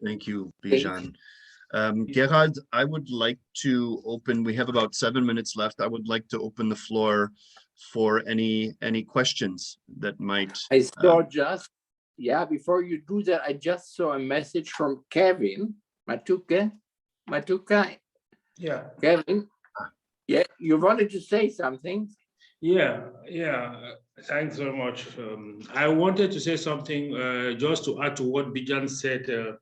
Thank you, Bijan. Gerhard, I would like to open, we have about 7 minutes left. I would like to open the floor for any questions that might. I saw before you do that, I just saw a message from Kevin Matuka. Yeah. Kevin, yeah, you wanted to say something? Yeah. Thanks very much. I wanted to say something just to add to what Bijan said.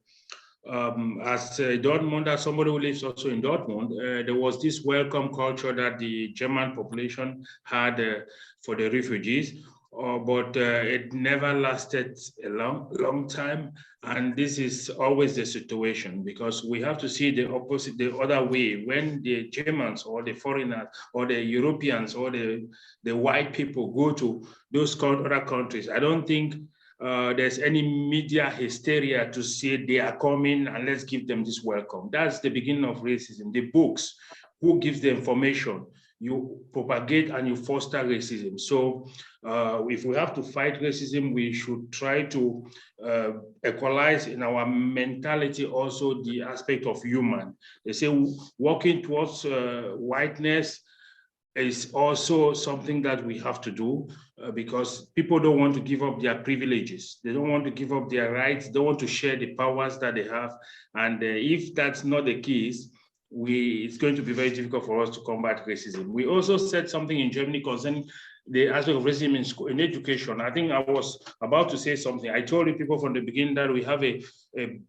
As Dortmund, as somebody who lives also in Dortmund, there was this welcome culture that the German population had for the refugees, but it never lasted a long time. And this is always the situation, because we have to see the opposite, the other way. When the Germans or the foreigners or the Europeans or the white people go to those other countries, I don't think there's any media hysteria to say they are coming and let's give them this welcome. That's the beginning of racism. The books, who gives the information? You propagate and you foster racism. So if we have to fight racism, we should try to equalize in our mentality also the aspect of human. They say walking towards whiteness is also something that we have to do because people don't want to give up their privileges. They don't want to give up their rights. They want to share the powers that they have. And if that's not the case, it's going to be very difficult for us to combat racism. We also said something in Germany concerning the aspect of racism in education. I think I was about to say something. I told you people from the beginning that we have a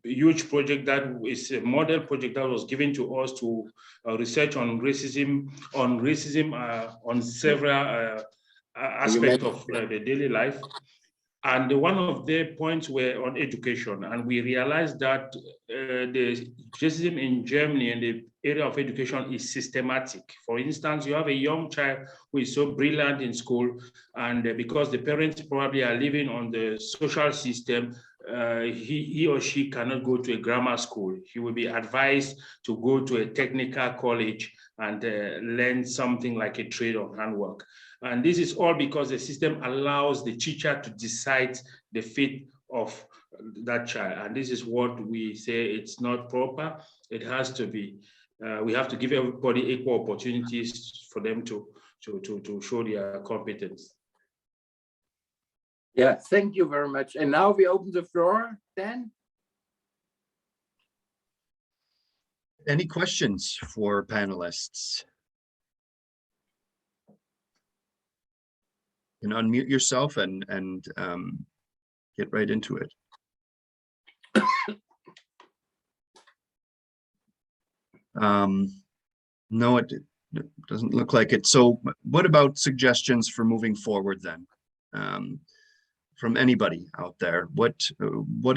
huge project that is a model project that was given to us to research on racism, on several aspects of the daily life. And one of the points were on education. And we realized that the racism in Germany in the area of education is systematic. For instance, you have a young child who is so brilliant in school, and because the parents probably are living on the social system, he or she cannot go to a grammar school. He will be advised to go to a technical college and learn something like a trade or handwork. And this is all because the system allows the teacher to decide the fate of that child. And this is what we say it's not proper. It has to be. We have to give everybody equal opportunities for them to show their competence. Yeah, thank you very much. And now we open the floor, Dan. Any questions for panelists? You can unmute yourself and get right into it. No, it doesn't look like it. So what about suggestions for moving forward then? From anybody out there, what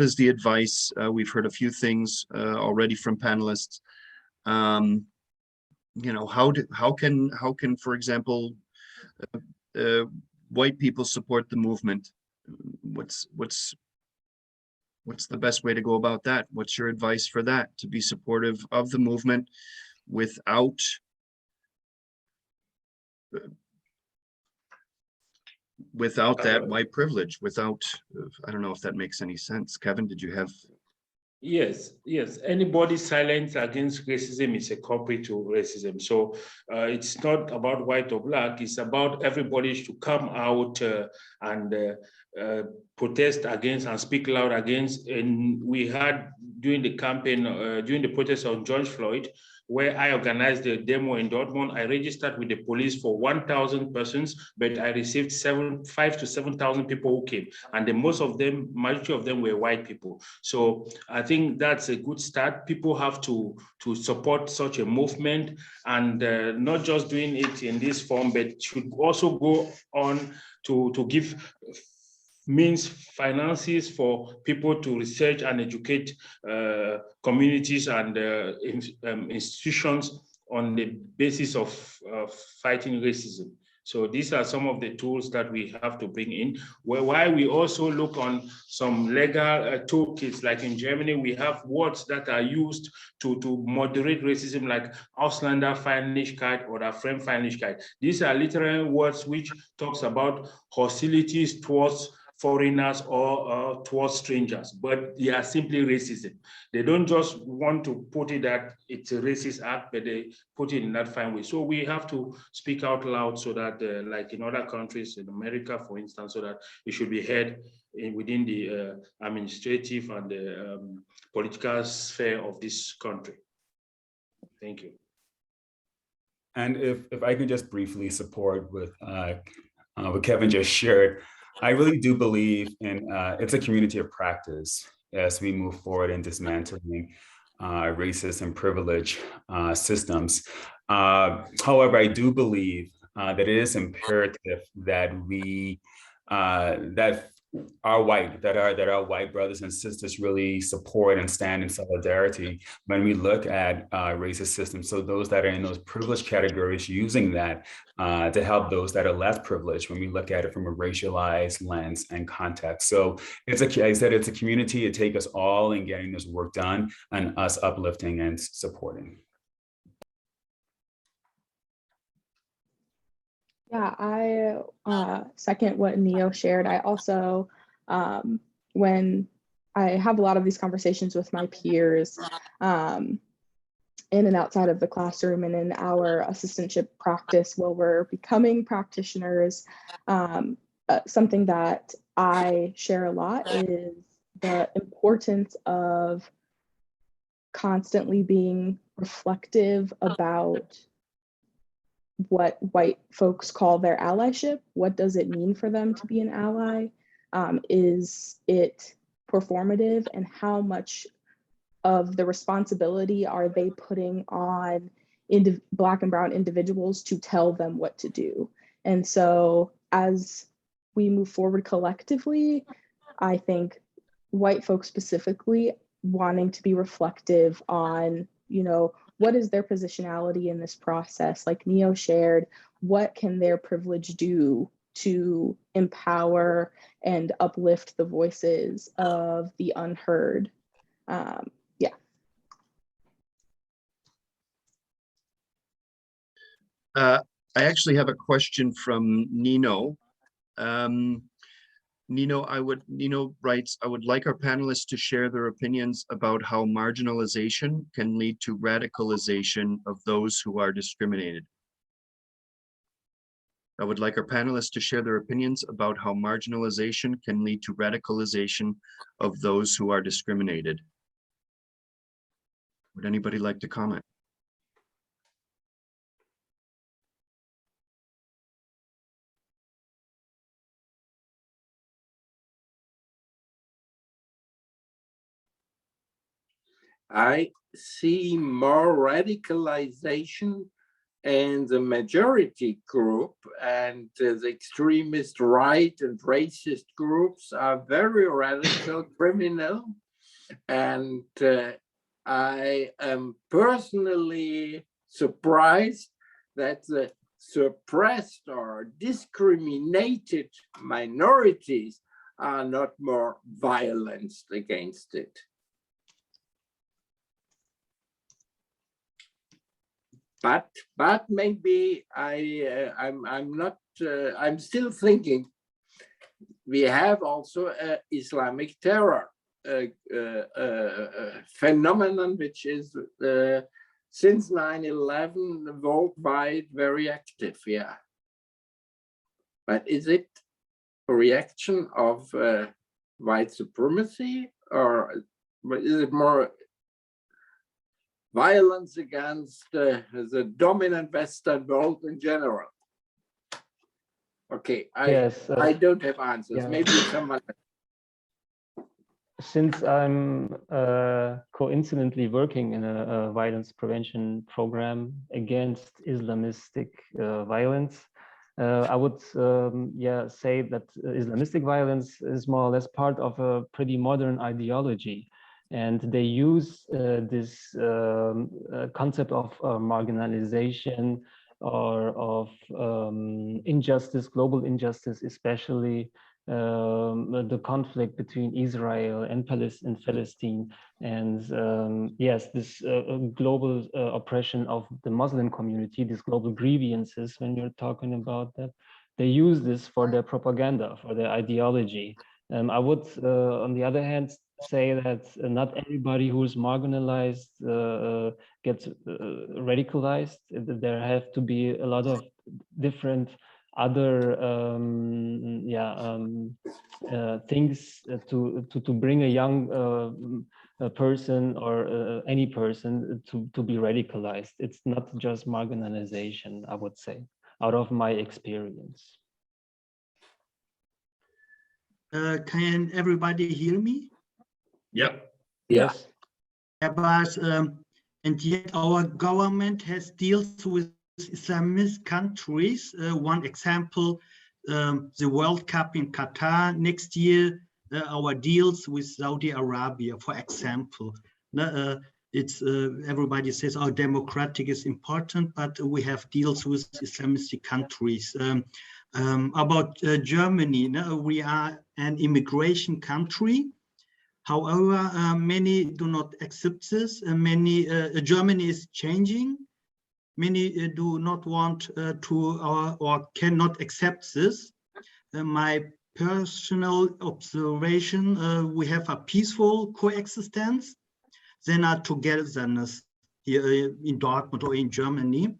is the advice? We've heard a few things already from panelists. You know, how can, for example, white people support the movement? What's the best way to go about that? What's your advice for that, to be supportive of the movement without that white privilege, without, I don't know if that makes any sense. Kevin, did you have? Yes. Anybody silent against racism is a culprit to racism. So it's not about white or black. It's about everybody to come out and protest against and speak loud against. And we had during the campaign, during the protest of George Floyd, where I organized the demo in Dortmund, I registered with the police for 1,000 persons, but I received 5,000 to 7,000 people who came. And the majority of them were white people. So I think that's a good start. People have to support such a movement, and not just doing it in this form, but should also go on to give finances for people to research and educate communities and institutions on the basis of fighting racism. So these are some of the tools that we have to bring in. While we also look on some legal toolkits, like in Germany, we have words that are used to moderate racism, like Ausländerfeindlichkeit or Fremdfeindlichkeit. These are literal words which talks about hostilities towards foreigners or towards strangers, but they are simply racism. They don't just want to put it that it's a racist act, but they put it in that fine way. So we have to speak out loud so that, like in other countries, in America, for instance, so that it should be heard within the administrative and the political sphere of this country. Thank you. And if I could just briefly support with what Kevin just shared, I really do believe in it's a community of practice as we move forward in dismantling racist and privileged systems. However, I do believe that it is imperative that our white brothers and sisters really support and stand in solidarity when we look at racist systems. So those that are in those privileged categories using that to help those that are less privileged when we look at it from a racialized lens and context. So it's a community. It takes us all in getting this work done and us uplifting and supporting. Yeah, I second what Neo shared. I also, when I have a lot of these conversations with my peers in and outside of the classroom and in our assistantship practice while we're becoming practitioners, something that I share a lot is the importance of constantly being reflective about what white folks call their allyship. What does it mean for them to be an ally? Is it performative, and how much of the responsibility are they putting on Black and Brown individuals to tell them what to do? And so as we move forward collectively, I think white folks specifically wanting to be reflective on, what is their positionality in this process? Like Neo shared, what can their privilege do to empower and uplift the voices of the unheard? Yeah. I actually have a question from Nino. Nino writes, I would like our panelists to share their opinions about how marginalization can lead to radicalization of those who are discriminated. I would like our panelists to share their opinions about how marginalization can lead to radicalization of those who are discriminated. Would anybody like to comment? I see more radicalization in the majority group, and the extremist right and racist groups are very radical, criminal, and I am personally surprised that the suppressed or discriminated minorities are not more violent against it. But maybe I'm not. I'm still thinking. We have also Islamic terror phenomenon, which is since 9/11 worldwide very active. Yeah, but is it a reaction of white supremacy, or is it more violence against the dominant Western world in general? Okay, I don't have answers. Yeah. Maybe someone. Since I'm coincidentally working in a violence prevention program against Islamistic violence, I would say that Islamistic violence is more or less part of a pretty modern ideology. And they use this concept of marginalization or of injustice, global injustice, especially the conflict between Israel and Palestine. And yes, this global oppression of the Muslim community, these global grievances, when you're talking about that, they use this for their propaganda, for their ideology. I would, on the other hand, say that not everybody who is marginalized gets radicalized. There have to be a lot of different other things to bring a young person or any person to be radicalized. It's not just marginalization, I would say, out of my experience. Can everybody hear me? Yep. Yes. But and yet our government has deals with Islamist countries. One example, the World Cup in Qatar next year. Our deals with Saudi Arabia, for example. It's everybody says our democratic is important, but we have deals with Islamistic countries. About Germany, we are an immigration country. However, many do not accept this. Germany is changing. Many do not want or cannot accept this. My personal observation, we have a peaceful coexistence, then a togetherness here in Dortmund or in Germany.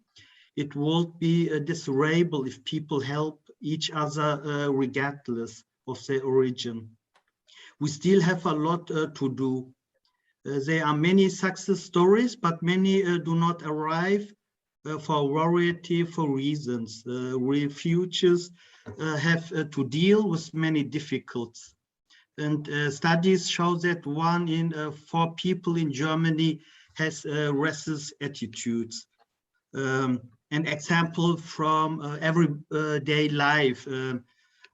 It would be desirable if people help each other regardless of their origin. We still have a lot to do. There are many success stories, but many do not arrive for a variety of reasons. Refugees have to deal with many difficulties. And studies show that 1 in 4 people in Germany has racist attitudes. An example from everyday life.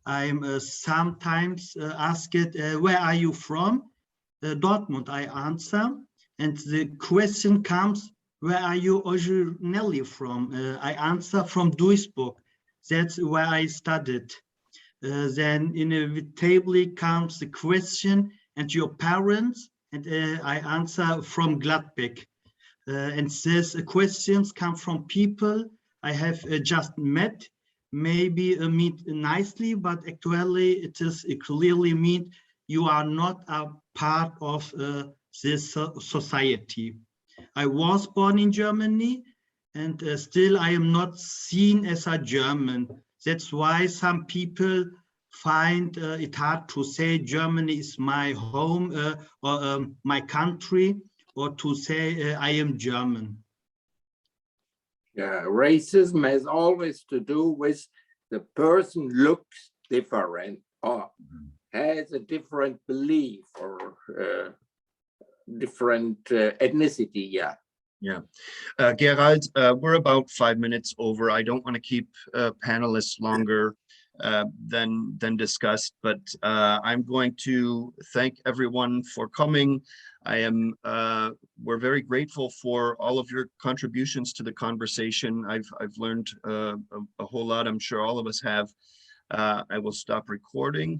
I'm sometimes asked, where are you from? Dortmund, I answer. And the question comes, where are you originally from? I answer, from Duisburg. That's where I studied. Then inevitably comes the question, and your parents? And I answer, from Gladbeck. And these questions come from people I have just met. maybe mean nicely, but actually it is it clearly mean you are not a part of this society. I was born in Germany, and still I am not seen as a German. That's why some people find it hard to say Germany is my home or my country, or to say I am German. Yeah, racism has always to do with the person looks different or has a different belief or different ethnicity. Yeah. Yeah. Gerald, we're about 5 minutes over. I don't want to keep panelists longer than discussed, but I'm going to thank everyone for coming. We're very grateful for all of your contributions to the conversation. I've learned a whole lot. I'm sure all of us have. I will stop recording.